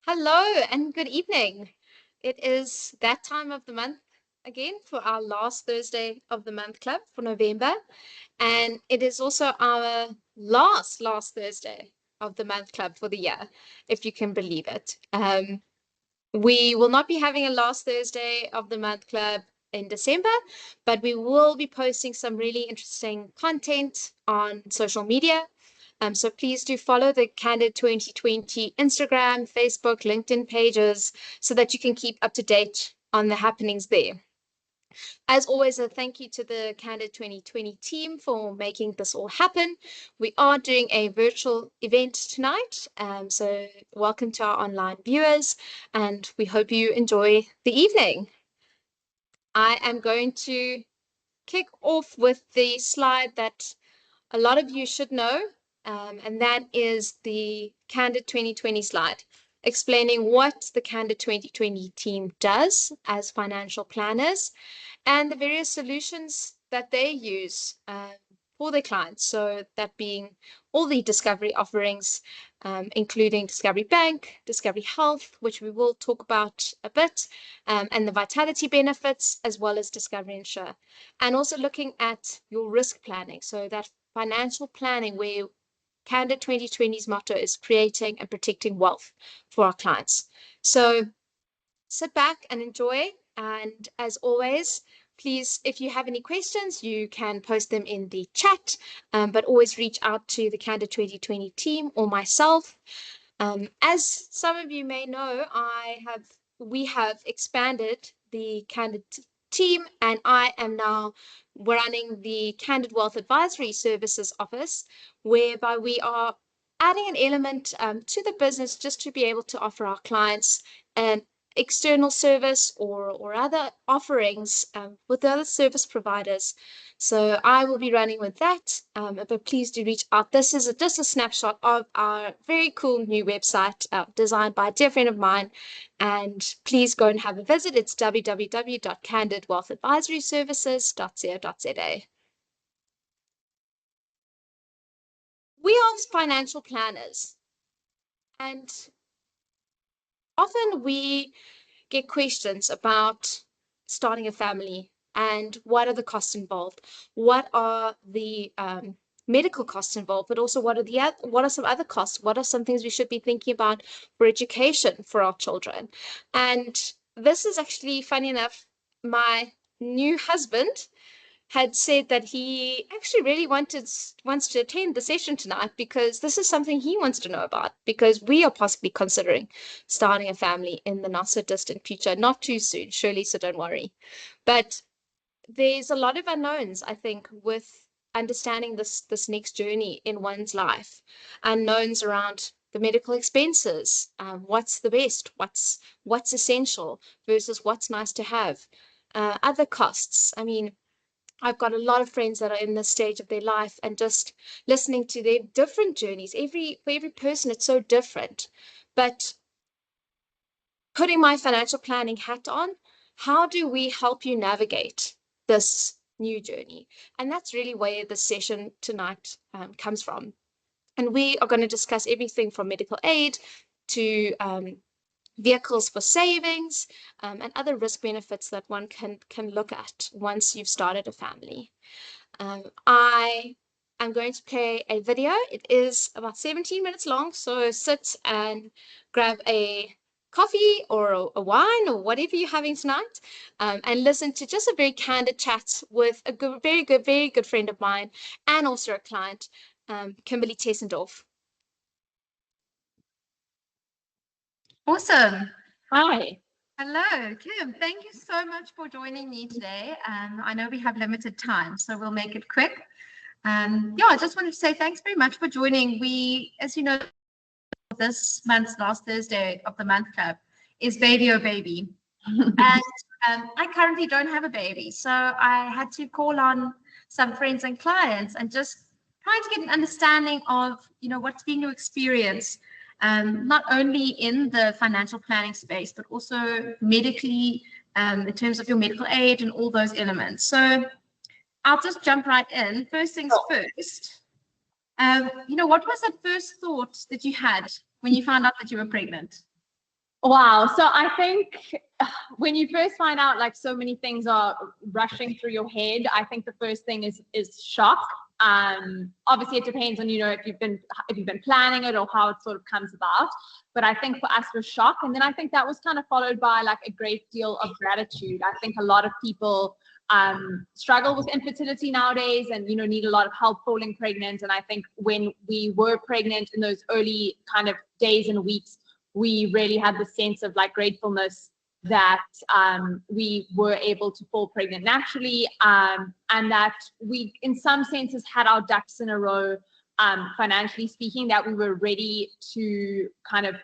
Hello and good evening. It is that time of the month again for our last Thursday of the month club for November. And it is also our last Thursday of the month club for the year, if you can believe it. We will not be having a last Thursday of the month club in December, but we will be posting some really interesting content on social media. So please do follow the Candid 2020 Instagram, Facebook, LinkedIn pages so that you can keep up to date on the happenings there. As always, a thank you to the Candid 2020 team for making this all happen. We are doing a virtual event tonight, so welcome to our online viewers, and we hope you enjoy the evening. I am going to kick off with the slide that a lot of you should know, and that is the Candid 2020 slide, explaining what the Candid 2020 team does as financial planners and the various solutions that they use for their clients. So that being all the Discovery offerings, including Discovery Bank, Discovery Health, which we will talk about a bit, and the Vitality benefits, as well as Discovery Insure. And also looking at your risk planning. So that financial planning where Candid 2020's motto is creating and protecting wealth for our clients. So sit back and enjoy. And as always, please, if you have any questions, you can post them in the chat, but always reach out to the Candid 2020 team or myself. As some of you may know, we have expanded the Candid team, and I am now running the Candid Wealth Advisory Services office, whereby we are adding an element to the business just to be able to offer our clients an external service or other offerings with other service providers. So I will be running with that, but please do reach out. This is just a snapshot of our very cool new website designed by a dear friend of mine, and please go and have a visit. It's www.candidwealthadvisoryservices.co.za. We are financial planners, and often we get questions about starting a family and what are the costs involved, what are the medical costs involved, but also what are some other costs, what are some things we should be thinking about for education for our children. And this is actually, funny enough, my new husband had said that he actually really wants to attend the session tonight because this is something he wants to know about, because we are possibly considering starting a family in the not so distant future, not too soon, surely, so don't worry. But there's a lot of unknowns, I think, with understanding this next journey in one's life. Unknowns around the medical expenses, what's the best, what's essential versus what's nice to have, other costs. I mean, I've got a lot of friends that are in this stage of their life, and just listening to their different journeys. For every person, it's so different. But putting my financial planning hat on, how do we help you navigate this new journey? And that's really where the session tonight comes from. And we are going to discuss everything from medical aid to vehicles for savings, and other risk benefits that one can look at once you've started a family. I am going to play a video. It is about 17 minutes long, so sit and grab a coffee or a wine or whatever you're having tonight, and listen to just a very candid chat with a very good friend of mine and also a client, Kimberly Tessendorf. Awesome. Hi. Hello, Kim. Thank you so much for joining me today. I know we have limited time, so we'll make it quick. Yeah, I just wanted to say thanks very much for joining. We, as you know, this month's last Thursday of the month club is Baby or Baby. And I currently don't have a baby, so I had to call on some friends and clients and just trying to get an understanding of, what's been your experience, not only in the financial planning space, but also medically, in terms of your medical aid and all those elements. So I'll just jump right in. First things first, what was that first thought that you had when you found out that you were pregnant? Wow. So I think when you first find out like so many things are rushing through your head, I think the first thing is shock. Obviously it depends on, if you've been planning it or how it sort of comes about. But I think for us was shock. And then I think that was kind of followed by like a great deal of gratitude. I think a lot of people struggle with infertility nowadays and, need a lot of help falling pregnant. And I think when we were pregnant in those early kind of days and weeks, we really had the sense of like gratefulness that we were able to fall pregnant naturally, and that we, in some senses, had our ducks in a row, financially speaking, that we were ready to kind of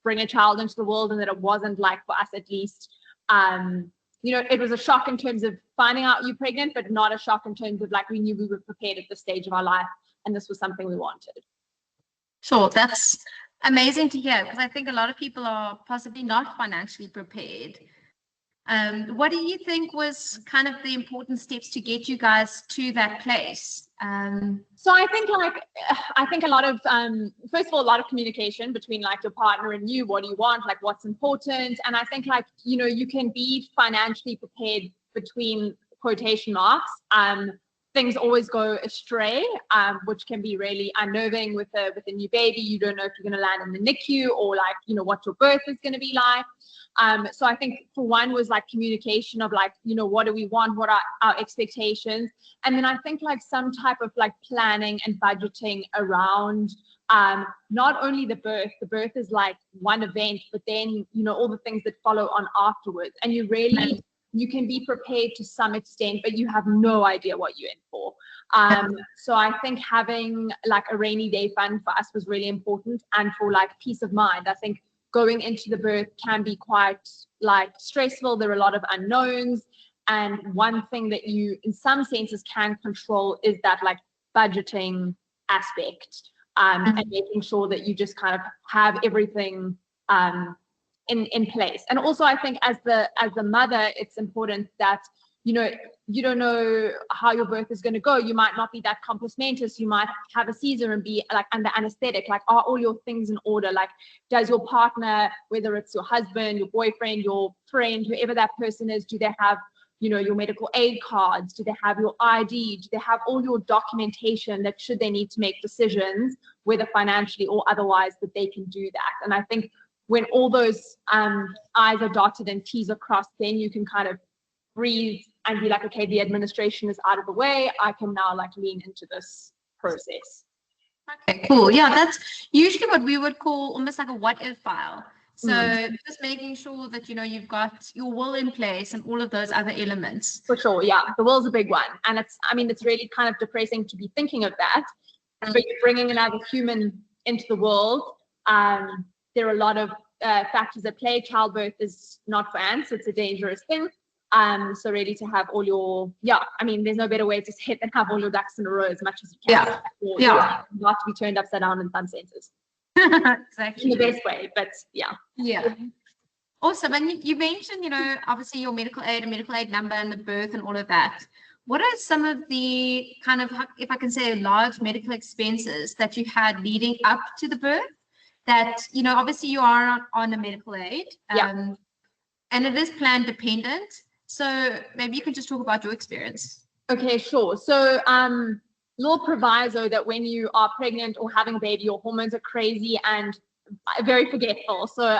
bring a child into the world, and that it wasn't like, for us at least, it was a shock in terms of finding out you're pregnant, but not a shock in terms of like we knew we were prepared at this stage of our life, and this was something we wanted. Sure, that's amazing to hear, because I think a lot of people are possibly not financially prepared. What do you think was kind of the important steps to get you guys to that place? So I think a lot of, first of all, a lot of communication between like your partner and you. What do you want? Like what's important? And I think like, you can be financially prepared between quotation marks. Things always go astray, which can be really unnerving with a new baby. You don't know if you're going to land in the NICU or like, what your birth is going to be like. So I think for one was like communication of like, what do we want? What are our expectations? And then I think like some type of like planning and budgeting around not only the birth is like one event, but then, all the things that follow on afterwards. And you can be prepared to some extent, but you have no idea what you're in for. So I think having like a rainy day fund for us was really important, and for like peace of mind. I think going into the birth can be quite like stressful. There are a lot of unknowns. And one thing that you, in some senses, can control is that like budgeting aspect, and making sure that you just kind of have everything in place. And also I think as the mother, it's important that you don't know how your birth is going to go. You might not be that compos mentis. You might have a Caesar and be like under anesthetic. Like, are all your things in order? Like, does your partner, whether it's your husband, your boyfriend, your friend, whoever that person is, do they have your medical aid cards? Do they have your ID? Do they have all your documentation that should they need to make decisions, whether financially or otherwise, that they can do that? And I think when all those I's are dotted and T's are crossed, then you can kind of breathe and be like, okay, the administration is out of the way. I can now like lean into this process. Okay, cool. Yeah, that's usually what we would call almost like a what if file. So just making sure that, you've got your will in place and all of those other elements. For sure. Yeah. The will's a big one. And it's really kind of depressing to be thinking of that. But you're bringing another human into the world. There are a lot of factors at play. Childbirth is not for ants. It's a dangerous thing. So really to have all your, there's no better way to say it than have all your ducks in a row as much as you can. Not to be turned upside down in some senses. Exactly. In the best way, but yeah. Yeah. Awesome. And you mentioned, obviously your medical aid number and the birth and all of that. What are some of the kind of, if I can say, large medical expenses that you had leading up to the birth? That, obviously you are on a medical aid, and it is plan dependent. So maybe you can just talk about your experience. Okay, sure. So little proviso that when you are pregnant or having a baby, your hormones are crazy and very forgetful. So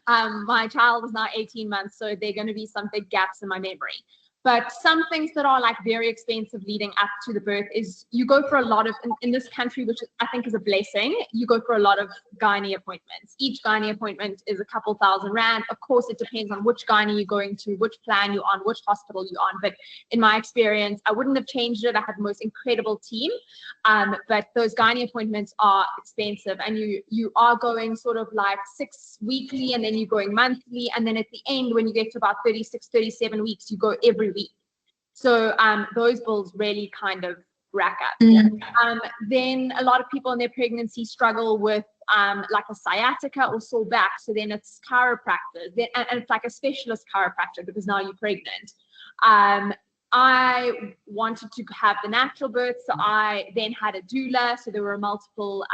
my child is now 18 months, so there are going to be some big gaps in my memory. But some things that are like very expensive leading up to the birth is you go for a lot of, in this country, which I think is a blessing, you go for a lot of gynae appointments. Each gynae appointment is a couple $1,000. Of course, it depends on which gynae you're going to, which plan you're on, which hospital you're on. But in my experience, I wouldn't have changed it. I had the most incredible team. But those gynae appointments are expensive, and you are going sort of like 6 weekly, and then you're going monthly. And then at the end, when you get to about 36, 37 weeks, you go every week. So those bills really kind of rack up. Then a lot of people in their pregnancy struggle with like a sciatica or sore back. So then it's chiropractors, and it's like a specialist chiropractor because now you're pregnant. I wanted to have the natural birth, so I then had a doula. So there were multiple.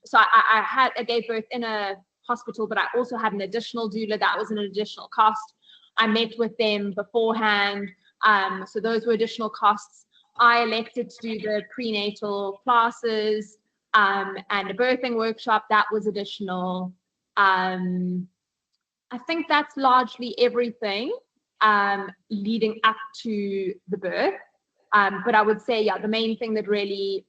So I gave birth in a hospital, but I also had an additional doula. That was an additional cost. I met with them beforehand. So those were additional costs. I elected to do the prenatal classes and a birthing workshop. That was additional. I think that's largely everything leading up to the birth. But I would say, yeah, the main thing that really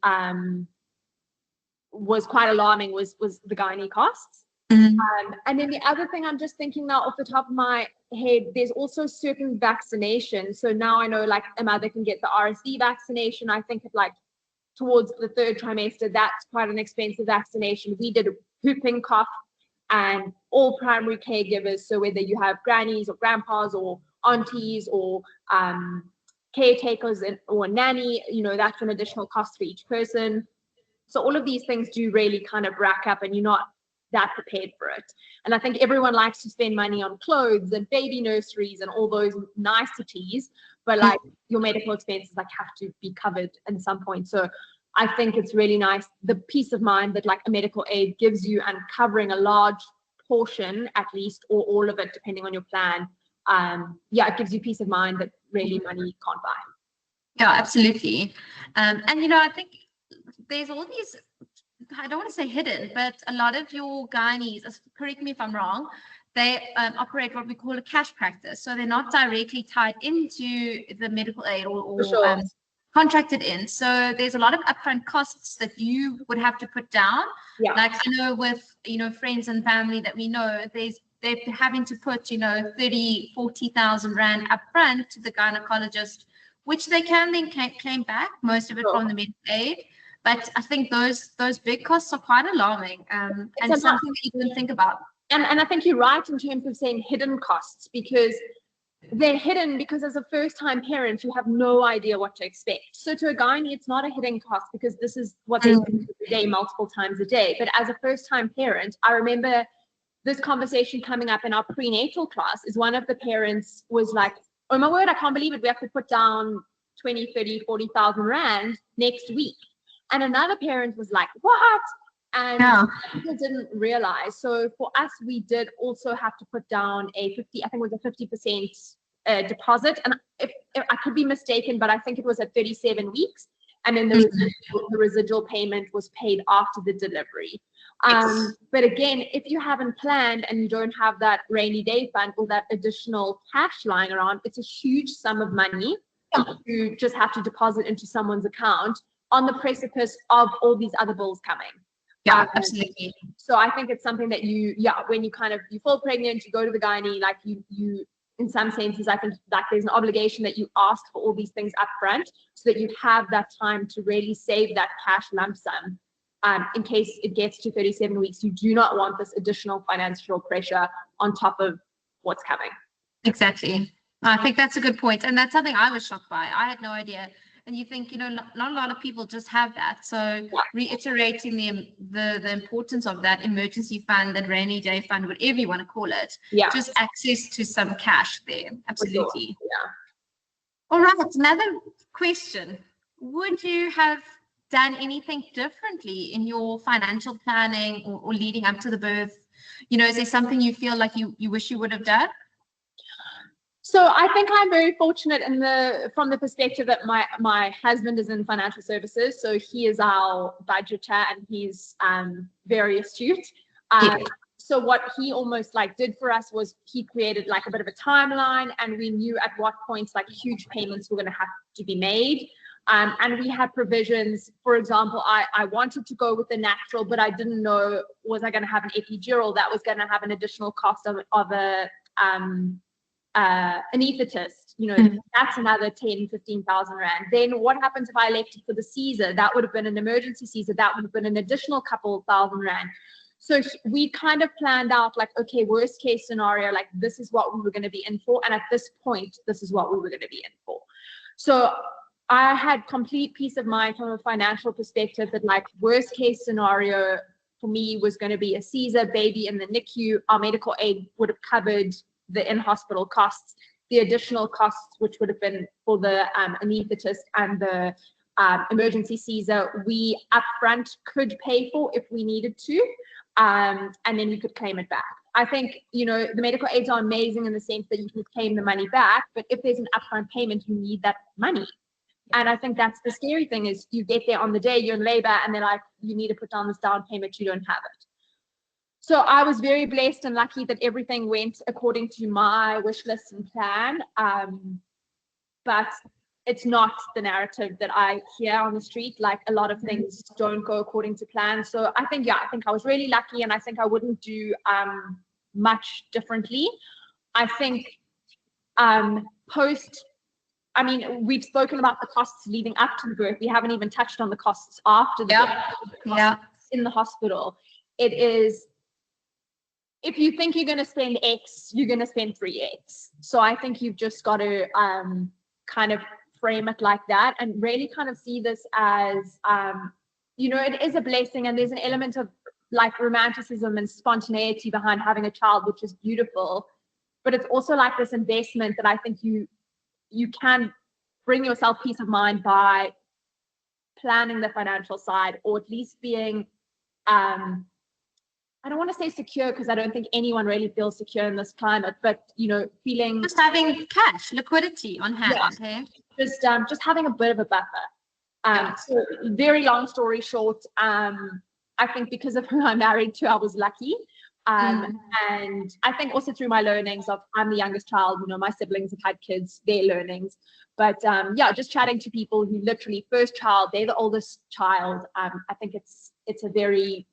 was quite alarming was the gynae costs. And then the other thing I'm just thinking now off the top of my head, there's also certain vaccinations. So now I know like a mother can get the RSV vaccination. I think like towards the 3rd trimester, that's quite an expensive vaccination. We did whooping cough, and all primary caregivers, so whether you have grannies or grandpas or aunties or caretakers or nanny, you know, that's an additional cost for each person. So all of these things do really kind of rack up, and you're not that prepared for it. And I think everyone likes to spend money on clothes and baby nurseries and all those niceties, but like your medical expenses like have to be covered at some point. So I think it's really nice, the peace of mind that like a medical aid gives you, and covering a large portion at least, or all of it depending on your plan. Yeah, it gives you peace of mind that really money can't buy. Yeah, absolutely. And you know, I think there's all these, I don't want to say hidden, but a lot of your gynaes, correct me if I'm wrong, they operate what we call a cash practice. So they're not directly tied into the medical aid or Sure. Contracted in. So there's a lot of upfront costs that you would have to put down. Yeah. Like I know with, you know, friends and family that we know, they're having to put, you know, 30, 40,000 Rand upfront to the gynecologist, which they can then claim back, most of it from the medical aid. But I think those big costs are quite alarming, and something that you didn't think about. And I think you're right in terms of saying hidden costs, because they're hidden because as a first-time parent, you have no idea what to expect. So to a gynae, it's not a hidden cost because this is what they do every day, multiple times a day. But as a first-time parent, I remember this conversation coming up in our prenatal class. Is one of the parents was like, oh my word, I can't believe it. We have to put down 20, 30, 40,000 Rand next week. And another parent was like, what? And people didn't realize. So for us, we did also have to put down a 50% deposit. And if I could be mistaken, but I think it was at 37 weeks. And then the residual payment was paid after the delivery. But again, if you haven't planned and you don't have that rainy day fund or that additional cash lying around, it's a huge sum of money you just have to deposit into someone's account on the precipice of all these other bills coming. Yeah, absolutely. So I think it's something that when you fall pregnant, you go to the gynae, like you in some senses, I think like there's an obligation that you ask for all these things up front so that you have that time to really save that cash lump sum. In case it gets to 37 weeks, you do not want this additional financial pressure on top of what's coming. Exactly. I think that's a good point. And that's something I was shocked by. I had no idea. And you think, you know, not a lot of people just have that. So reiterating the importance of that emergency fund, that rainy day fund, whatever you want to call it, just access to some cash there. Absolutely. Yeah. All right. Another question. Would you have done anything differently in your financial planning or leading up to the birth? You know, is there something you feel like you wish you would have done? So I think I'm very fortunate from the perspective that my husband is in financial services. So he is our budgeter and he's very astute. So what he almost like did for us was he created like a bit of a timeline, and we knew at what points like huge payments were going to have to be made. And we had provisions. For example, I wanted to go with the natural, but I didn't know, was I going to have an epidural that was going to have an additional cost of a anesthetist, you know, that's another 10,000-15,000 Rand. Then what happens if I elected for the Caesar? That would have been an emergency Caesar. That would have been an additional couple thousand Rand. So we kind of planned out like, okay, worst case scenario, like this is what we were going to be in for. And at this point, this is what we were going to be in for. So I had complete peace of mind from a financial perspective that like worst case scenario for me was going to be a Caesar, baby in the NICU. Our medical aid would have covered the in-hospital costs, the additional costs, which would have been for the anesthetist and the emergency Caesar, we upfront could pay for if we needed to. and then you could claim it back. I think, you know, the medical aids are amazing in the sense that you can claim the money back, but if there's an upfront payment, you need that money. And I think that's the scary thing is you get there on the day, you're in labor, and they're like, you need to put down this down payment, you don't have it. So I was very blessed and lucky that everything went according to my wish list and plan. But it's not the narrative that I hear on the street. Like a lot of things don't go according to plan. So I think, I think I was really lucky, and I think I wouldn't do much differently. I think we've spoken about the costs leading up to the birth. We haven't even touched on the costs after the birth. In the hospital. It is, if you think you're going to spend X, you're going to spend 3X. So I think you've just got to kind of frame it like that and really kind of see this as, you know, it is a blessing, and there's an element of like romanticism and spontaneity behind having a child, which is beautiful. But it's also like this investment that I think you can bring yourself peace of mind by planning the financial side, or at least being, I don't want to say secure because I don't think anyone really feels secure in this climate, but, you know, feeling just having cash, liquidity on hand. Yeah. Just having a bit of a buffer. So very long story short, I think because of who I'm married to, I was lucky. And I think also through my learnings of, I'm the youngest child, you know, my siblings have had kids, their learnings. But just chatting to people who literally first child, they're the oldest child. I think it's a very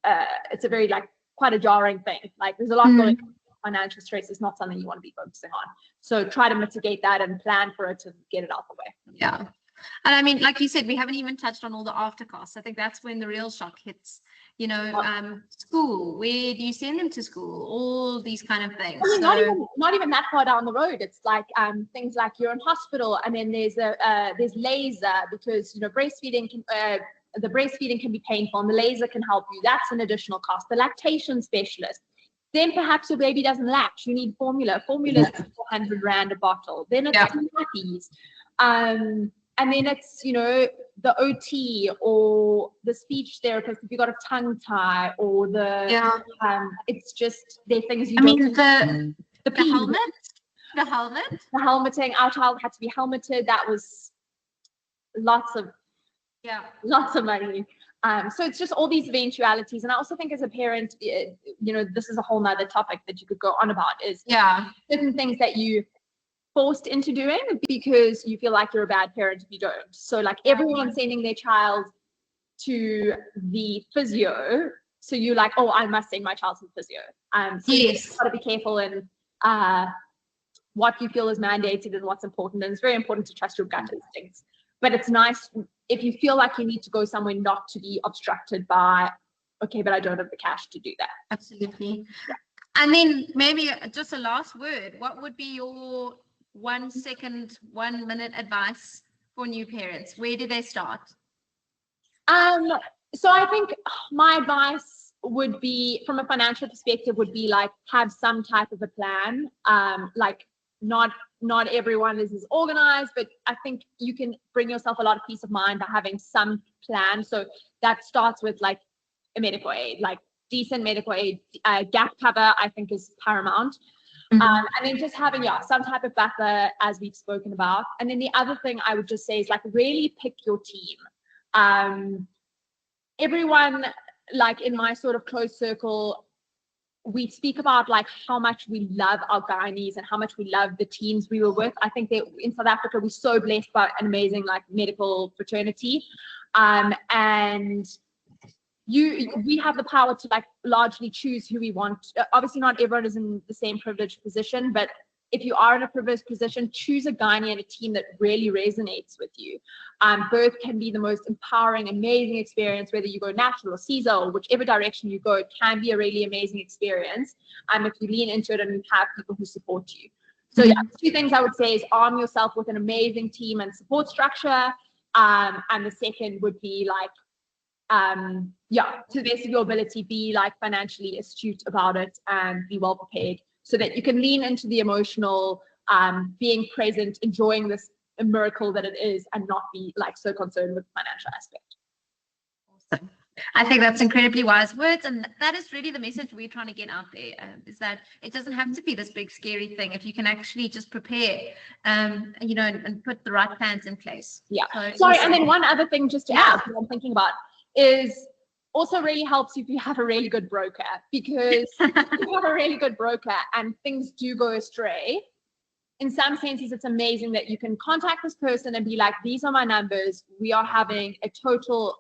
like quite a jarring thing. Like there's a lot going on. Financial stress is not something you want to be focusing on. So try to mitigate that and plan for it to get it out the way. Yeah. And I mean, like you said, we haven't even touched on all the after costs. I think that's when the real shock hits, you know, school, where do you send them to school? All these kind of things. I mean, not even that far down the road. It's like things like you're in hospital, and then there's laser, because, you know, breastfeeding can be painful, and the laser can help you. That's an additional cost. The lactation specialist. Then perhaps your baby doesn't latch. You need formula. Formula is 400 Rand a bottle. Then it's nappies. And then it's, you know, the OT or the speech therapist if you got a tongue tie, or it's just they're things you the helmeting. Our child had to be helmeted. That was lots of money. So it's just all these eventualities. And I also think as a parent, you know, this is a whole nother topic that you could go on about, is certain things that you forced into doing because you feel like you're a bad parent if you don't. So like everyone sending their child to the physio, so you're like, oh, I must send my child to the physio. So you've got to be careful in what you feel is mandated and what's important. And it's very important to trust your gut instincts. But it's nice if you feel like you need to go somewhere not to be obstructed by, okay, but I don't have the cash to do that. Absolutely. Yeah. And then maybe just a last word. What would be your 1 second, 1 minute advice for new parents? Where do they start? So I think my advice would be, from a financial perspective, would be like, have some type of a plan. Like not everyone is as organized, but I think you can bring yourself a lot of peace of mind by having some plan. So that starts with like a medical aid, like decent medical aid, gap cover, I think is paramount. And then just having some type of buffer, as we've spoken about. And then the other thing I would just say is like really pick your team. Everyone, like in my sort of close circle, we speak about like how much we love our gynaes and how much we love the teams we were with. I think that in South Africa, we're so blessed by an amazing like medical fraternity. And we have the power to like largely choose who we want. Obviously not everyone is in the same privileged position, but if you are in a privileged position, choose a gynae and a team that really resonates with you. Birth can be the most empowering, amazing experience, whether you go natural or Caesar or whichever direction you go, it can be a really amazing experience. If you lean into it and you have people who support you. So two things I would say is arm yourself with an amazing team and support structure. And the second would be like, to the best of your ability, be like financially astute about it and be well prepared so that you can lean into the emotional, being present, enjoying this miracle that it is, and not be like so concerned with the financial aspect. Awesome. I think that's incredibly wise words, and that is really the message we're trying to get out there. Is that it doesn't have to be this big scary thing if you can actually just prepare, and put the right plans in place. Yeah. So Sorry, and then one other thing just to Yeah. add, what I'm thinking about is also really helps if you have a really good broker, because if you have a really good broker and things do go astray, in some senses, it's amazing that you can contact this person and be like, these are my numbers. We are having a total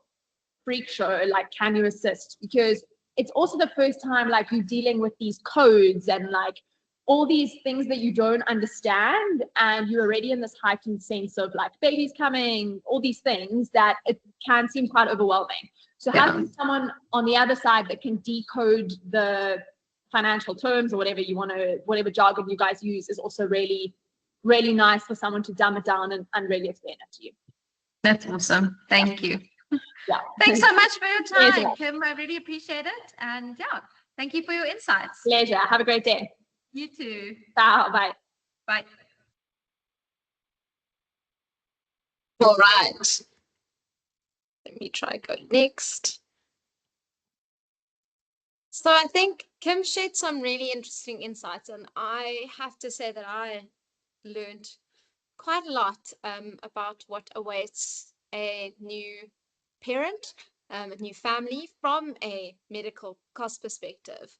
freak show. Like, can you assist? Because it's also the first time like you're dealing with these codes and like all these things that you don't understand, and you're already in this heightened sense of like baby's coming, all these things that it can seem quite overwhelming. So having someone on the other side that can decode the financial terms or whatever jargon you guys use is also really, really nice for someone to dumb it down and really explain it to you. That's awesome. Thank you. Yeah. Thanks so much for your time, Pleasure. Kim. I really appreciate it. And yeah, thank you for your insights. Pleasure. Have a great day. You too. Ciao. Bye. Bye. All right. Let me try go next. So I think Kim shared some really interesting insights, and I have to say that I learned quite a lot about what awaits a new parent, a new family from a medical cost perspective.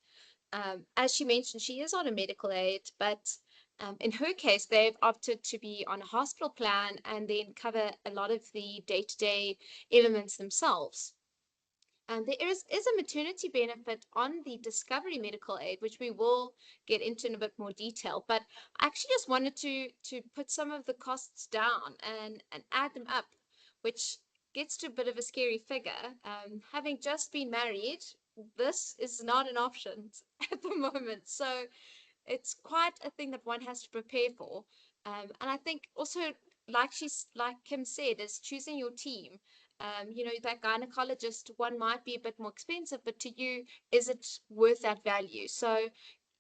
As she mentioned, she is on a medical aid, but in her case, they've opted to be on a hospital plan and then cover a lot of the day-to-day elements themselves. And there is a maternity benefit on the Discovery medical aid, which we will get into in a bit more detail. But I actually just wanted to put some of the costs down and add them up, which gets to a bit of a scary figure. Having just been married, this is not an option at the moment. So it's quite a thing that one has to prepare for. And I think also, like Kim said, is choosing your team. That gynecologist one might be a bit more expensive, but to you, is it worth that value? So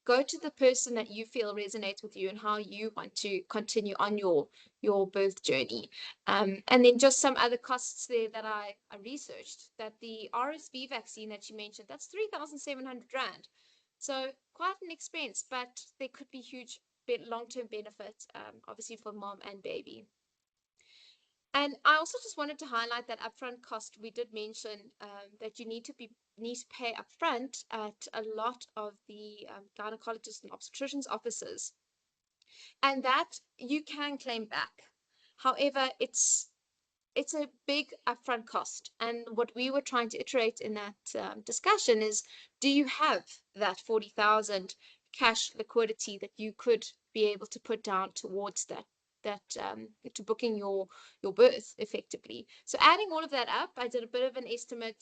go to the person that you feel resonates with you and how you want to continue on your birth journey. And then just some other costs there that I researched, that the RSV vaccine that you mentioned, that's 3,700 Rand. So quite an expense, but there could be huge long-term benefits, obviously for mom and baby. And I also just wanted to highlight that upfront cost. We did mention that you need to pay upfront at a lot of the gynecologists and obstetricians offices, and that you can claim back. However, it's a big upfront cost, and what we were trying to iterate in that discussion is, do you have that 40,000 cash liquidity that you could be able to put down towards that to booking your birth effectively? So adding all of that up, I did a bit of an estimate,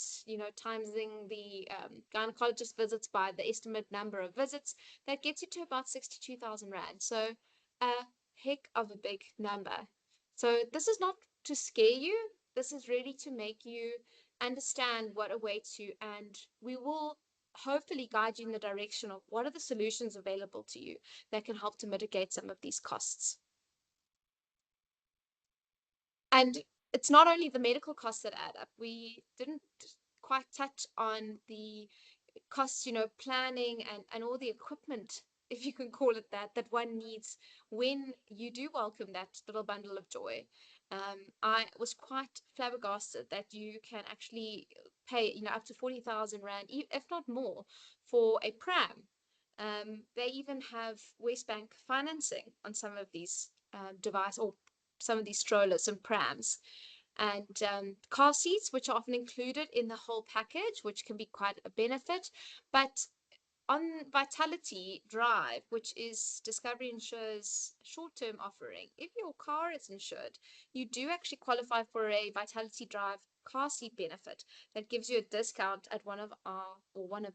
timesing the gynecologist visits by the estimate number of visits. That gets you to about 62,000 Rand. So a heck of a big number. So this is not to scare you. This is really to make you understand what awaits you, and we will hopefully guide you in the direction of what are the solutions available to you that can help to mitigate some of these costs. And it's not only the medical costs that add up. We didn't quite touch on the costs, planning and all the equipment, if you can call it that one needs when you do welcome that little bundle of joy. I was quite flabbergasted that you can actually pay, up to 40,000 Rand, if not more, for a pram. They even have WesBank financing on some of these devices, or some of these strollers and prams, and car seats, which are often included in the whole package, which can be quite a benefit. But on Vitality Drive, which is Discovery Insure's short-term offering, if your car is insured, you do actually qualify for a Vitality Drive car seat benefit that gives you a discount at one of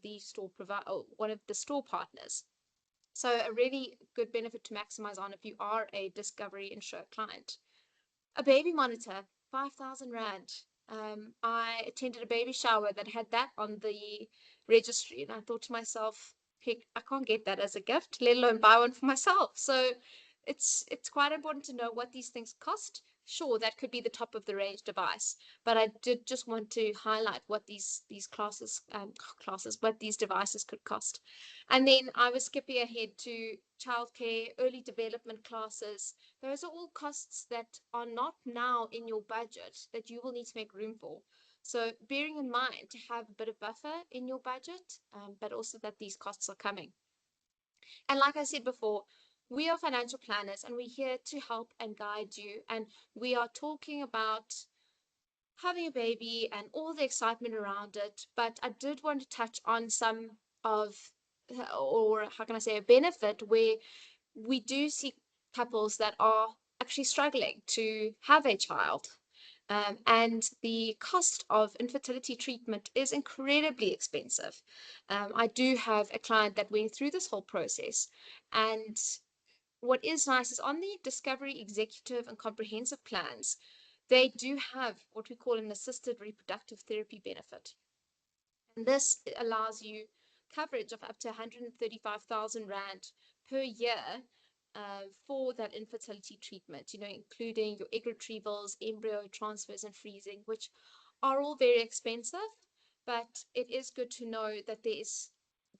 the store partners. So a really good benefit to maximize on if you are a Discovery Insure client. A baby monitor, 5,000 Rand. I attended a baby shower that had that on the registry, and I thought to myself, heck, I can't get that as a gift, let alone buy one for myself. So it's quite important to know what these things cost. sure, that could be the top of the range device, but I did just want to highlight what these what these devices could cost. And then I was skipping ahead to childcare, early development classes. Those are all costs that are not now in your budget that you will need to make room for. So bearing in mind to have a bit of buffer in your budget, but also that these costs are coming. And like I said before, we are financial planners and we're here to help and guide you. And we are talking about having a baby and all the excitement around it. But I did want to touch on some of, or how can I say, a benefit where we do see couples that are actually struggling to have a child. And the cost of infertility treatment is incredibly expensive. I do have a client that went through this whole process. And what is nice is on the Discovery Executive and Comprehensive plans, they do have what we call an assisted reproductive therapy benefit. And this allows you coverage of up to 135,000 Rand per year for that infertility treatment, including your egg retrievals, embryo transfers, and freezing, which are all very expensive, but it is good to know that there is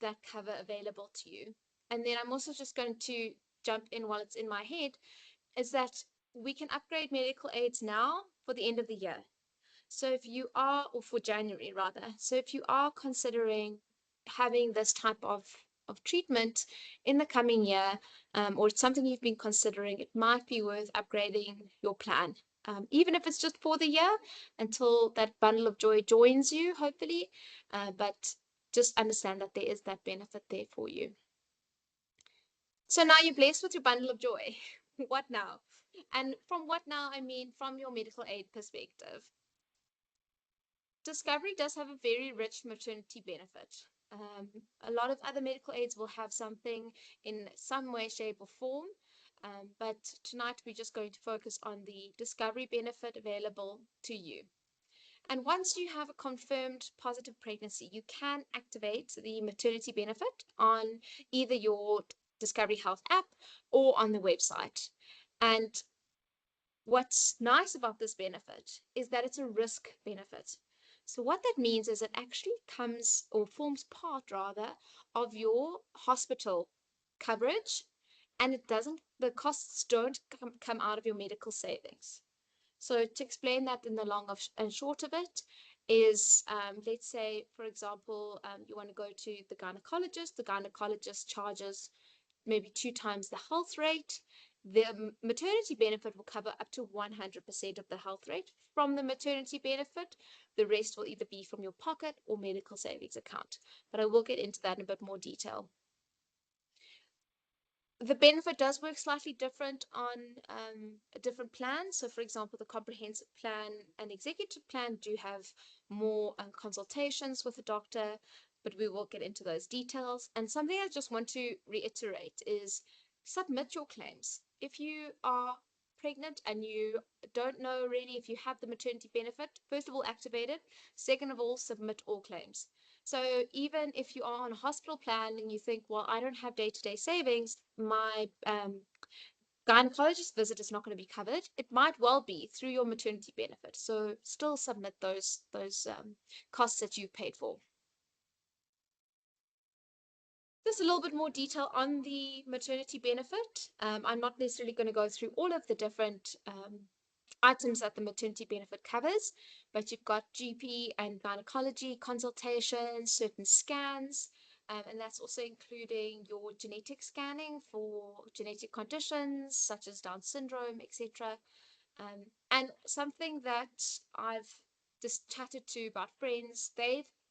that cover available to you. And then I'm also just going to jump in while it's in my head, is that we can upgrade medical aids now for the end of the year. So if you are, or for January rather, so if you are considering having this type of treatment in the coming year, or it's something you've been considering, it might be worth upgrading your plan, even if it's just for the year until that bundle of joy joins you, hopefully. But just understand that there is that benefit there for you. So now you're blessed with your bundle of joy. What now? And from what now, I mean from your medical aid perspective. Discovery does have a very rich maternity benefit. A lot of other medical aids will have something in some way, shape, or form. But tonight we're just going to focus on the Discovery benefit available to you. And once you have a confirmed positive pregnancy, you can activate the maternity benefit on either your Discovery Health app or on the website. And what's nice about this benefit is that it's a risk benefit. So what that means is it actually comes or forms part rather of your hospital coverage, and the costs don't come out of your medical savings. So to explain that in the long and short of it is, let's say, for example, you want to go to the gynecologist charges maybe 2 times the health rate. The maternity benefit will cover up to 100% of the health rate from the maternity benefit. The rest will either be from your pocket or medical savings account. But I will get into that in a bit more detail. The benefit does work slightly different on a different plan. So for example, the comprehensive plan and executive plan do have more consultations with the doctor, but we will get into those details. And something I just want to reiterate is submit your claims. If you are pregnant and you don't know really if you have the maternity benefit, first of all, activate it. Second of all, submit all claims. So even if you are on a hospital plan and you think, well, I don't have day-to-day savings, my gynecologist visit is not going to be covered. It might well be through your maternity benefit. So still submit those costs that you've paid for. Just a little bit more detail on the maternity benefit. I'm not necessarily going to go through all of the different items that the maternity benefit covers, but you've got GP and gynecology consultations, certain scans, and that's also including your genetic scanning for genetic conditions such as Down syndrome, etc. And something that I've just chatted to about friends,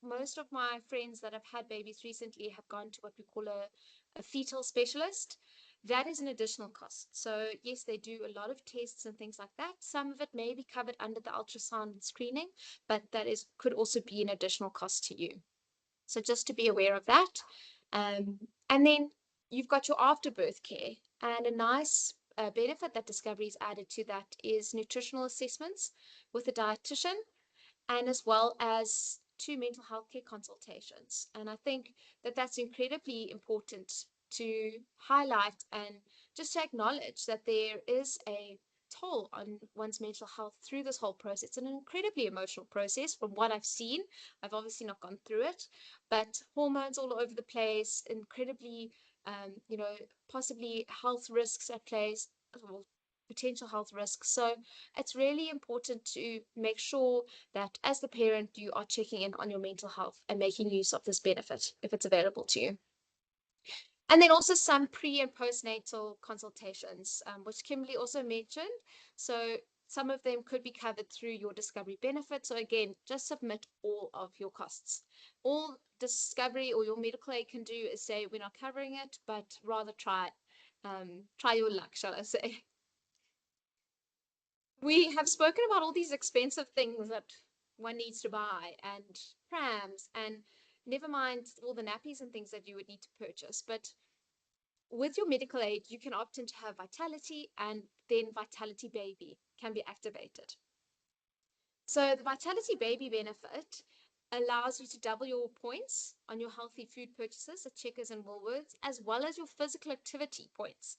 most of my friends that have had babies recently have gone to what we call a fetal specialist. That is an additional cost. So yes, they do a lot of tests and things like that. Some of it may be covered under the ultrasound and screening, but that could also be an additional cost to you. So just to be aware of that. And then you've got your afterbirth care, and a nice benefit that Discovery's added to that is nutritional assessments with a dietitian, and as well as 2 mental health care consultations. And I think that that's incredibly important to highlight and just to acknowledge that there is a toll on one's mental health through this whole process. It's an incredibly emotional process from what I've seen. I've obviously not gone through it, but hormones all over the place, incredibly, possibly health risks at place, or potential health risks. So it's really important to make sure that as the parent, you are checking in on your mental health and making use of this benefit if it's available to you. And then also some pre and postnatal consultations, which Kimberly also mentioned. So some of them could be covered through your Discovery benefit. So again, just submit all of your costs. All Discovery or your medical aid can do is say, we're not covering it, but rather try your luck, shall I say. We have spoken about all these expensive things that one needs to buy, and prams, and never mind all the nappies and things that you would need to purchase. But with your medical aid, you can opt in to have Vitality, and then Vitality Baby can be activated. So the Vitality Baby benefit allows you to double your points on your healthy food purchases at Checkers and Woolworths, as well as your physical activity points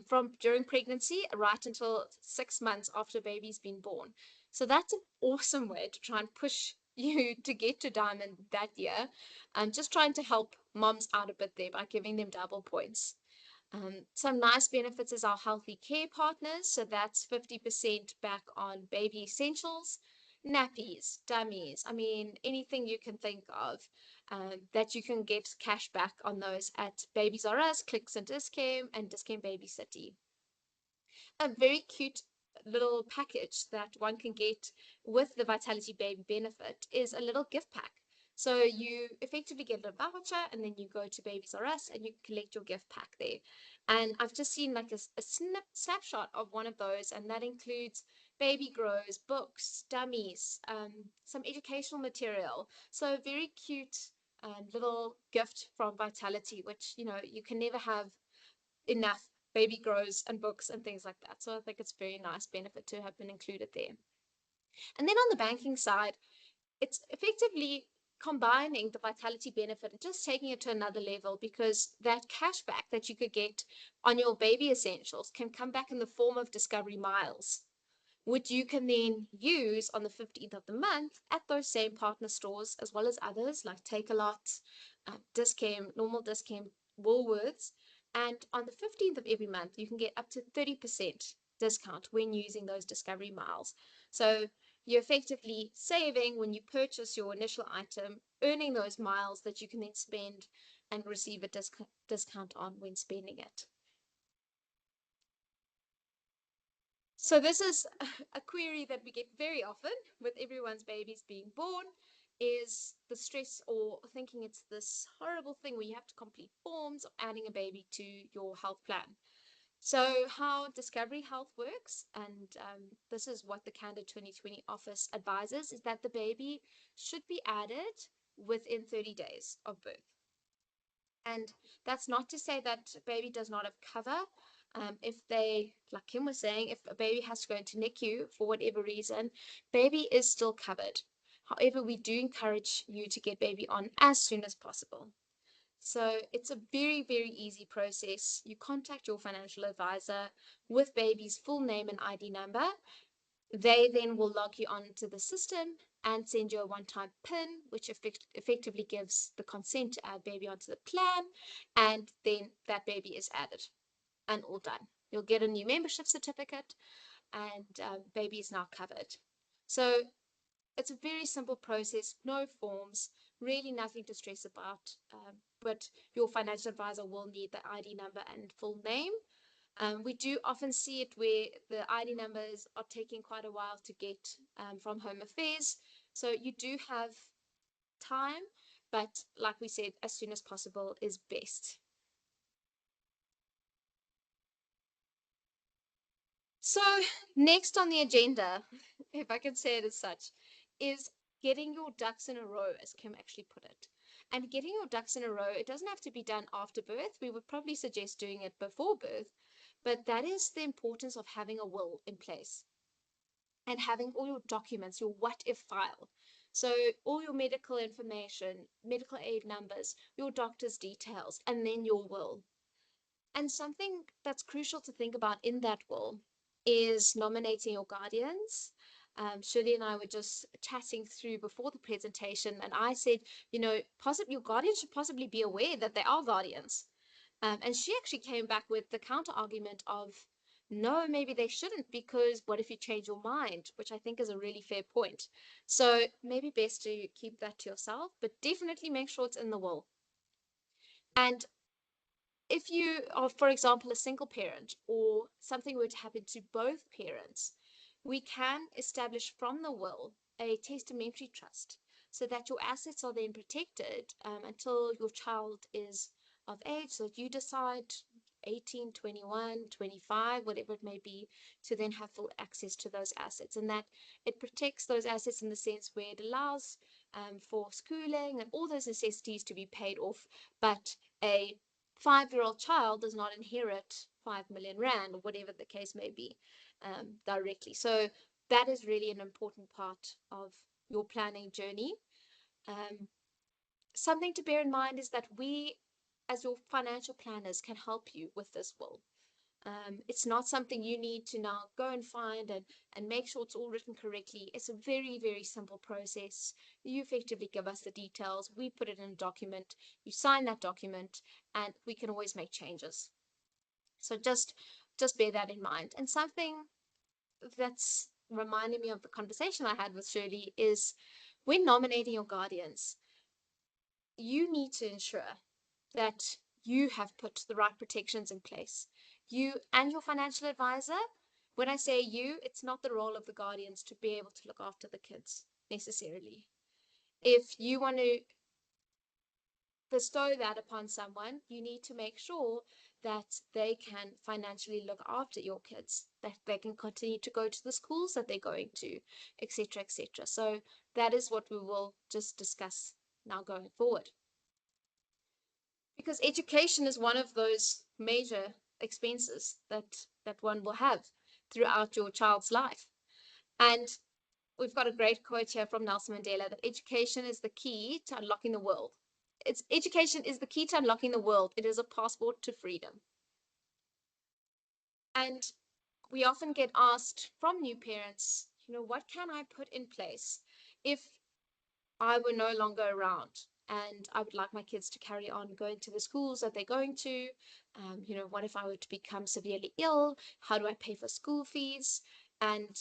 from during pregnancy right until 6 months after baby's been born. So that's an awesome way to try and push you to get to Diamond that year, and just trying to help moms out a bit there by giving them double points. Some nice benefits is our healthy care partners. So that's 50% back on baby essentials, nappies, dummies. I mean, anything you can think of that you can get cash back on those at Babies R Us, Clicks and Discam, and Discam Baby City. A very cute little package that one can get with the Vitality Baby benefit is a little gift pack. So you effectively get a voucher, and then you go to Babies R Us and you collect your gift pack there. And I've just seen like a snapshot of one of those, and that includes baby grows, books, dummies, some educational material. So a very cute little gift from Vitality, which, you can never have enough baby grows and books and things like that. So I think it's a very nice benefit to have been included there. And then on the banking side, it's effectively combining the Vitality benefit and just taking it to another level, because that cash back that you could get on your baby essentials can come back in the form of Discovery Miles, which you can then use on the 15th of the month at those same partner stores, as well as others like Takealot, Discam, normal Discam, Woolworths. And on the 15th of every month, you can get up to 30% discount when using those Discovery Miles. So you're effectively saving when you purchase your initial item, earning those miles that you can then spend and receive a discount on when spending it. So this is a query that we get very often with everyone's babies being born, is the stress or thinking it's this horrible thing where you have to complete forms of adding a baby to your health plan. So how Discovery Health works, and this is what the Candid 2020 office advises, is that the baby should be added within 30 days of birth. And that's not to say that baby does not have cover. If they, like Kim was saying, if a baby has to go into NICU for whatever reason, baby is still covered. However, we do encourage you to get baby on as soon as possible. So it's a very, very easy process. You contact your financial advisor with baby's full name and ID number. They then will log you onto the system and send you a one-time PIN, which effectively gives the consent to add baby onto the plan, and then that baby is added and all done. You'll get a new membership certificate, and baby is now covered. So it's a very simple process, no forms, really nothing to stress about, but your financial advisor will need the ID number and full name. We do often see it where the ID numbers are taking quite a while to get from Home Affairs. So you do have time, but like we said, as soon as possible is best. So next on the agenda, if I can say it as such, is getting your ducks in a row, as Kim actually put it. And getting your ducks in a row, it doesn't have to be done after birth. We would probably suggest doing it before birth, but that is the importance of having a will in place and having all your documents, your what if file. So all your medical information, medical aid numbers, your doctor's details, and then your will. And something that's crucial to think about in that will is nominating your guardians. Shirley and I were just chatting through before the presentation, and I said, possibly your guardians should possibly be aware that they are guardians. And she actually came back with the counter argument of, no, maybe they shouldn't, because what if you change your mind? Which I think is a really fair point. So maybe best to keep that to yourself, but definitely make sure it's in the will. And if you are, for example, a single parent or something were to happen to both parents, we can establish from the will a testamentary trust so that your assets are then protected until your child is of age. So you decide 18, 21, 25, whatever it may be, to then have full access to those assets. And that it protects those assets in the sense where it allows for schooling and all those necessities to be paid off, but a 5-year-old child does not inherit 5 million rand or whatever the case may be directly. So that is really an important part of your planning journey. Something to bear in mind is that we, as your financial planners, can help you with this will. It's not something you need to now go and find and make sure it's all written correctly. It's a very, very simple process. You effectively give us the details, we put it in a document, you sign that document, and we can always make changes. So just bear that in mind. And something that's reminding me of the conversation I had with Shirley is when nominating your guardians, you need to ensure that you have put the right protections in place. You and your financial advisor. When I say you, it's not the role of the guardians to be able to look after the kids necessarily. If you want to bestow that upon someone, you need to make sure that they can financially look after your kids, that they can continue to go to the schools that they're going to, etc., etc. So that is what we will just discuss now going forward. Because education is one of those major expenses that one will have throughout your child's life. And we've got a great quote here from Nelson Mandela that education is the key to unlocking the world. Education is the key to unlocking the world. It is a passport to freedom. And we often get asked from new parents, what can I put in place if I were no longer around and I would like my kids to carry on going to the schools that they're going to? What if I were to become severely ill? How do I pay for school fees? And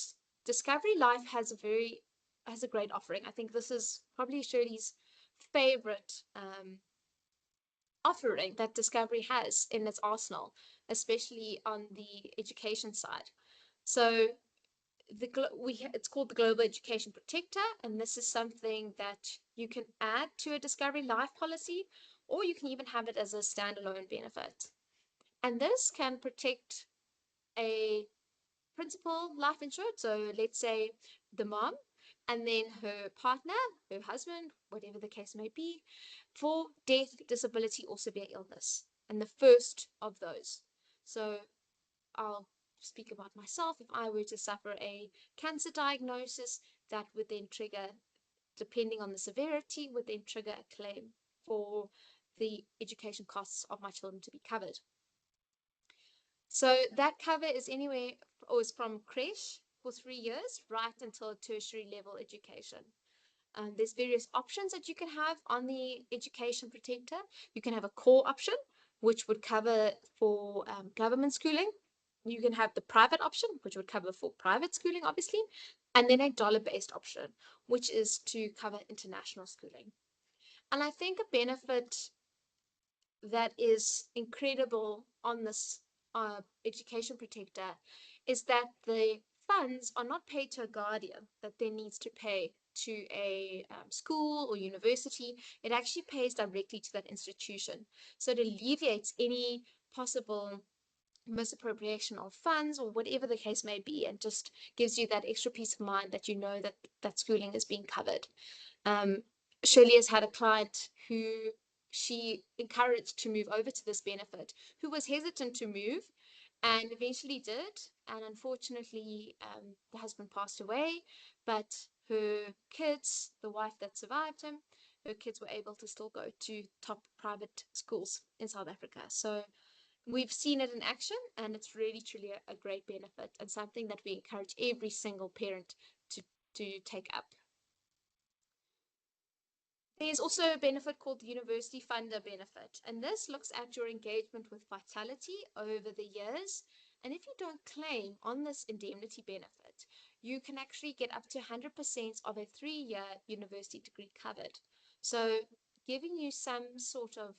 Discovery Life has a great offering. I think this is probably Shirley's favorite offering that Discovery has in its arsenal, especially on the education side. So it's called the Global Education Protector, and this is something that you can add to a Discovery Life policy, or you can even have it as a standalone benefit. And this can protect a principal life insured, so let's say the mom, and then her partner, her husband, whatever the case may be, for death, disability, or severe illness, and the first of those. So I'll speak about myself. If I were to suffer a cancer diagnosis, that would then trigger, depending on the severity, would then trigger a claim for the education costs of my children to be covered. So that cover is anywhere, or is from creche for 3 years right until tertiary level education. There's various options that you can have on the education protector. You can have a core option, which would cover for government schooling. You can have the private option, which would cover for private schooling, obviously, and then a dollar-based option, which is to cover international schooling. And I think a benefit that is incredible on this education protector is that the funds are not paid to a guardian that then needs to pay to a school or university. It actually pays directly to that institution. So it alleviates any possible misappropriation of funds or whatever the case may be, and just gives you that extra peace of mind that you know that that schooling is being covered. Shirley has had a client who she encouraged to move over to this benefit, who was hesitant to move and eventually did. And unfortunately, the husband passed away, but her kids, the wife that survived him, her kids were able to still go to top private schools in South Africa. So we've seen it in action, and it's really truly a great benefit and something that we encourage every single parent to take up. There's also a benefit called the University Funder benefit, and this looks at your engagement with Vitality over the years. And if you don't claim on this indemnity benefit, you can actually get up to 100% of a 3-year university degree covered. So giving you some sort of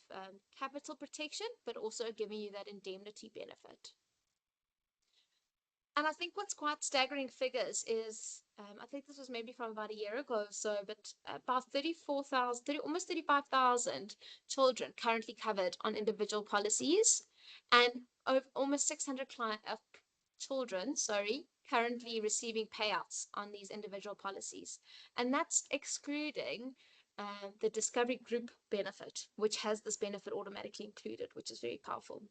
capital protection, but also giving you that indemnity benefit. And I think what's quite staggering figures is, I think this was maybe from about a year ago or so, but about 34,000, almost 35,000 children currently covered on individual policies, and almost 600 children, currently receiving payouts on these individual policies. And that's excluding the Discovery Group benefit, which has this benefit automatically included, which is very powerful.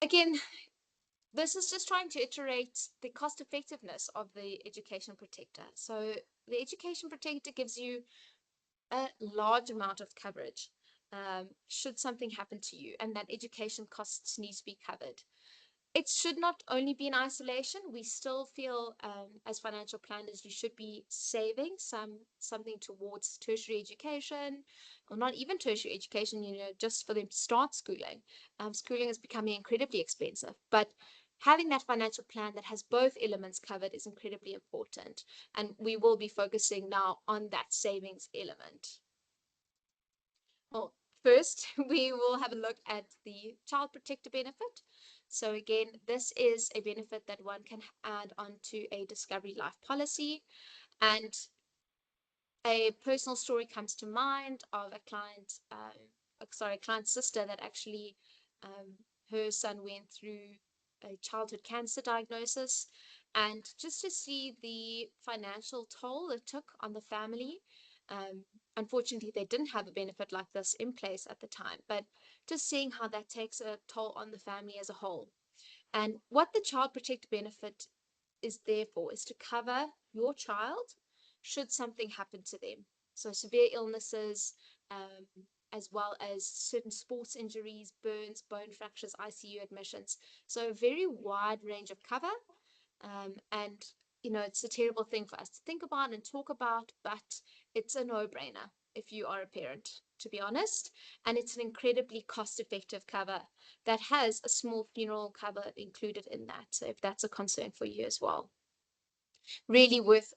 Again, this is just trying to iterate the cost effectiveness of the Education Protector. So the Education Protector gives you a large amount of coverage should something happen to you, and that education costs need to be covered. It should not only be in isolation. We still feel as financial planners, you should be saving something towards tertiary education, or not even tertiary education, just for them to start schooling. Schooling is becoming incredibly expensive, but having that financial plan that has both elements covered is incredibly important. And we will be focusing now on that savings element. Well, first, we will have a look at the Child Protector benefit. So again, this is a benefit that one can add onto a Discovery Life policy. And a personal story comes to mind of a client's sister that actually, her son went through a childhood cancer diagnosis. And just to see the financial toll it took on the family, unfortunately, they didn't have a benefit like this in place at the time, but just seeing how that takes a toll on the family as a whole. And what the Child Protector benefit is there for is to cover your child should something happen to them. So severe illnesses, as well as certain sports injuries, burns, bone fractures, ICU admissions. So a very wide range of cover. And it's a terrible thing for us to think about and talk about, but it's a no-brainer if you are a parent, to be honest. And it's an incredibly cost-effective cover that has a small funeral cover included in that. So if that's a concern for you as well, really worth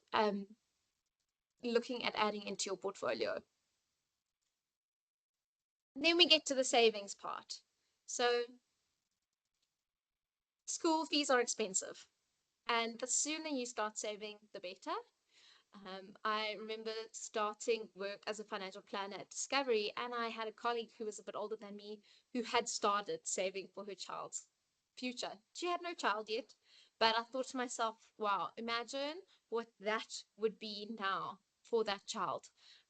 looking at adding into your portfolio. Then we get to the savings part. So school fees are expensive, and the sooner you start saving, the better. I remember starting work as a financial planner at Discovery, and I had a colleague who was a bit older than me who had started saving for her child's future. She had no child yet, but I thought to myself, wow, imagine what that would be now for that child.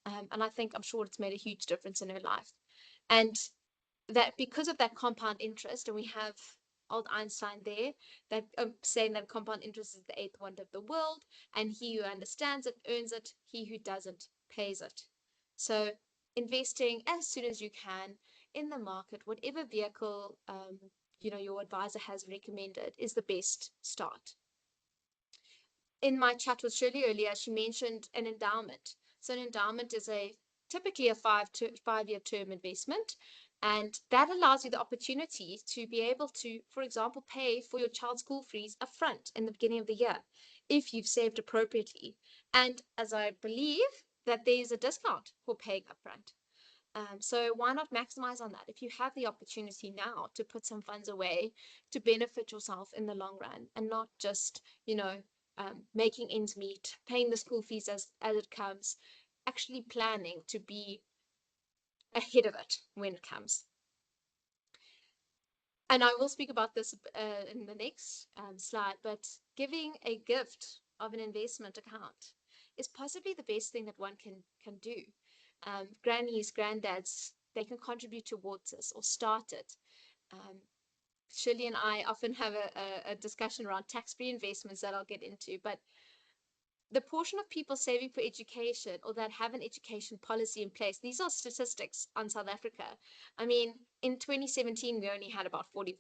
And I'm sure it's made a huge difference in her life. And that because of that compound interest, and we have old Einstein there, that saying that compound interest is the eighth wonder of the world, and he who understands it earns it, he who doesn't pays it. So investing as soon as you can in the market, whatever vehicle your advisor has recommended, is the best start. In my chat with Shirley earlier, she mentioned an endowment. So an endowment is typically a 5-year term investment. And that allows you the opportunity to be able to, for example, pay for your child's school fees upfront in the beginning of the year, if you've saved appropriately. And as I believe that there's a discount for paying upfront. So why not maximize on that? If you have the opportunity now to put some funds away to benefit yourself in the long run, and not just, making ends meet, paying the school fees as it comes, actually planning to be ahead of it when it comes. And I will speak about this in the next slide, but giving a gift of an investment account is possibly the best thing that one can do. Grannies, granddads, they can contribute towards this or start it. Shirley and I often have a discussion around tax-free investments that I'll get into, but the portion of people saving for education or that have an education policy in place, these are statistics on South Africa. I mean, in 2017, we only had about 44%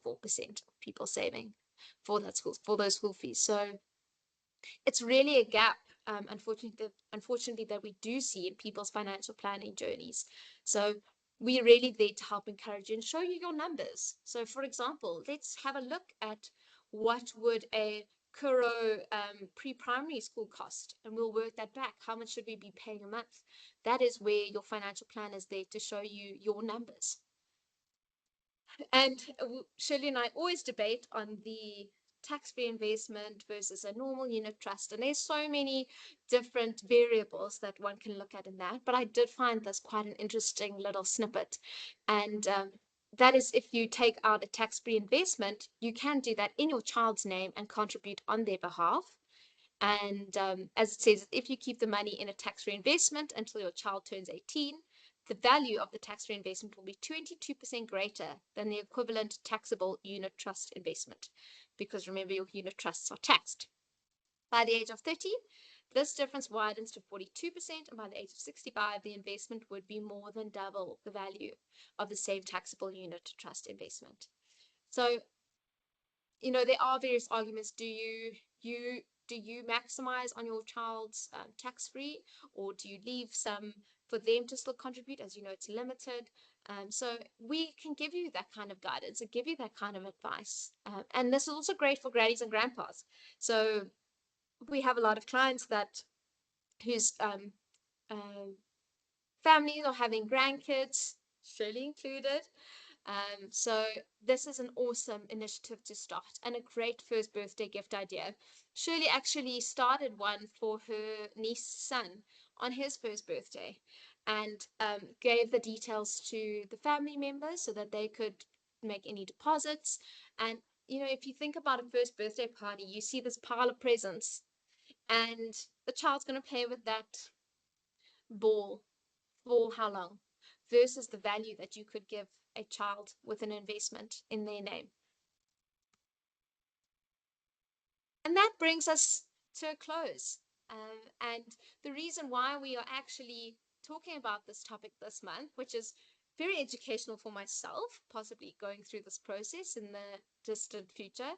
of people saving for those school fees. So it's really a gap, unfortunately, that we do see in people's financial planning journeys. So we're really there to help encourage you and show you your numbers. So, for example, let's have a look at what would a Kuro pre-primary school cost, and we'll work that back. How much should we be paying a month? That is where your financial plan is there to show you your numbers. And Shirley and I always debate on the tax-free investment versus a normal unit trust. And there's so many different variables that one can look at in that. But I did find this quite an interesting little snippet. And that is, if you take out a tax-free investment, you can do that in your child's name and contribute on their behalf. And as it says, if you keep the money in a tax-free investment until your child turns 18, the value of the tax-free investment will be 22% greater than the equivalent taxable unit trust investment, because remember, your unit trusts are taxed. By the age of 30, this difference widens to 42%, and by the age of 65, the investment would be more than double the value of the same taxable unit trust investment. So, there are various arguments. Do you maximize on your child's tax-free, or do you leave some for them to still contribute? As you know, it's limited. So we can give you that kind of guidance and give you that kind of advice. And this is also great for grannies and grandpas. So we have a lot of clients whose families are having grandkids, Shirley included. So this is an awesome initiative to start and a great first birthday gift idea. Shirley actually started one for her niece's son on his first birthday, and gave the details to the family members so that they could make any deposits. And if you think about a first birthday party, you see this pile of presents, and the child's going to play with that ball for how long, versus the value that you could give a child with an investment in their name. And that brings us to a close. And the reason why we are actually talking about this topic this month, which is very educational for myself, possibly going through this process in the distant future,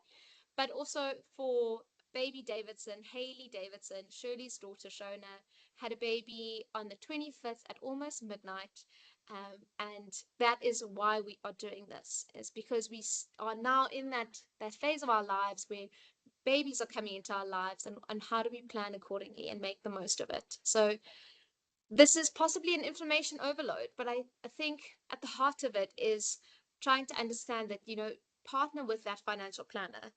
but also for baby Davidson, Haley Davidson, Shirley's daughter Shona, had a baby on the 25th at almost midnight. And that is why we are doing this, is because we are now in that phase of our lives where babies are coming into our lives, and how do we plan accordingly and make the most of it. So this is possibly an information overload, but I think at the heart of it is trying to understand that, partner with that financial planner.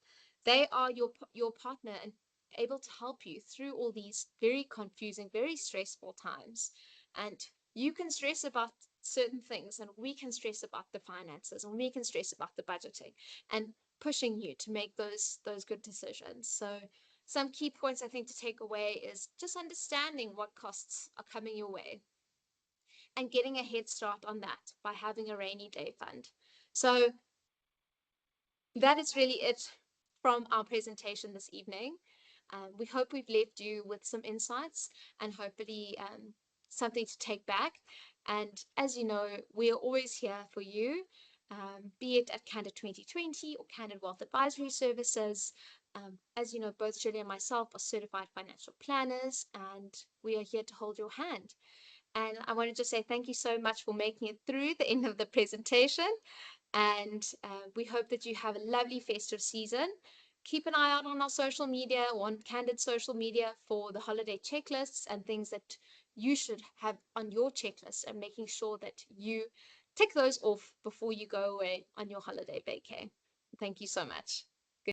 They are your partner and able to help you through all these very confusing, very stressful times. And you can stress about certain things, and we can stress about the finances, and we can stress about the budgeting, and pushing you to make those good decisions. So some key points I think to take away is just understanding what costs are coming your way and getting a head start on that by having a rainy day fund. So that is really it from our presentation this evening. We hope we've left you with some insights and hopefully something to take back. And as you know, we are always here for you, be it at Candid 2020 or Candid Wealth Advisory Services. As you know, both Shirley and myself are certified financial planners, and we are here to hold your hand. And I wanted to say thank you so much for making it through the end of the presentation. And we hope that you have a lovely festive season. Keep an eye out on our social media, or on Candid social media, for the holiday checklists and things that you should have on your checklist, and making sure that you tick those off before you go away on your holiday vacay. Thank you so much.